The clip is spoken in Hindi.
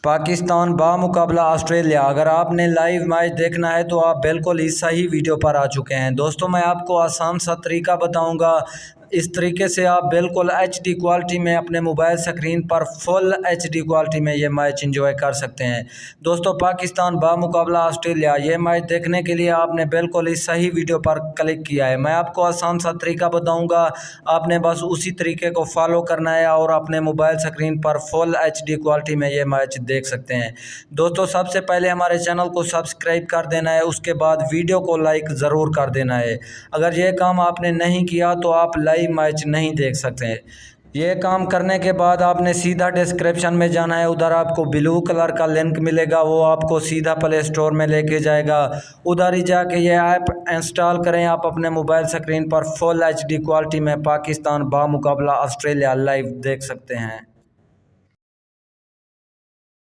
पाकिस्तान बामुकाबला ऑस्ट्रेलिया। अगर आपने लाइव मैच देखना है तो आप बिल्कुल इस सही वीडियो पर आ चुके हैं। दोस्तों मैं आपको आसान सा तरीका बताऊंगा। इस तरीके से आप बिल्कुल HD क्वालिटी में अपने मोबाइल स्क्रीन पर फुल HD क्वालिटी में ये मैच एंजॉय कर सकते हैं। दोस्तों पाकिस्तान बामुकाबला ऑस्ट्रेलिया, ये मैच देखने के लिए आपने बिल्कुल इस सही वीडियो पर क्लिक किया है। मैं आपको आसान सा तरीका बताऊंगा, आपने बस उसी तरीके को फॉलो करना है और अपने मोबाइल स्क्रीन पर फुल HD क्वालिटी में ये मैच देख सकते हैं। दोस्तों सबसे पहले हमारे चैनल को सब्सक्राइब कर देना है, उसके बाद वीडियो को लाइक ज़रूर कर देना है। अगर ये काम आपने नहीं किया तो आप लाइव मैच नहीं देख सकते। ये काम करने के बाद आपने सीधा डिस्क्रिप्शन में जाना है, उधर आपको ब्लू कलर का लिंक मिलेगा, वो आपको सीधा प्ले स्टोर में लेके जाएगा। उधर ही जाके ये ऐप इंस्टॉल करें। आप अपने मोबाइल स्क्रीन पर फुल HD क्वालिटी में पाकिस्तान बामुकाबला ऑस्ट्रेलिया लाइव देख सकते हैं।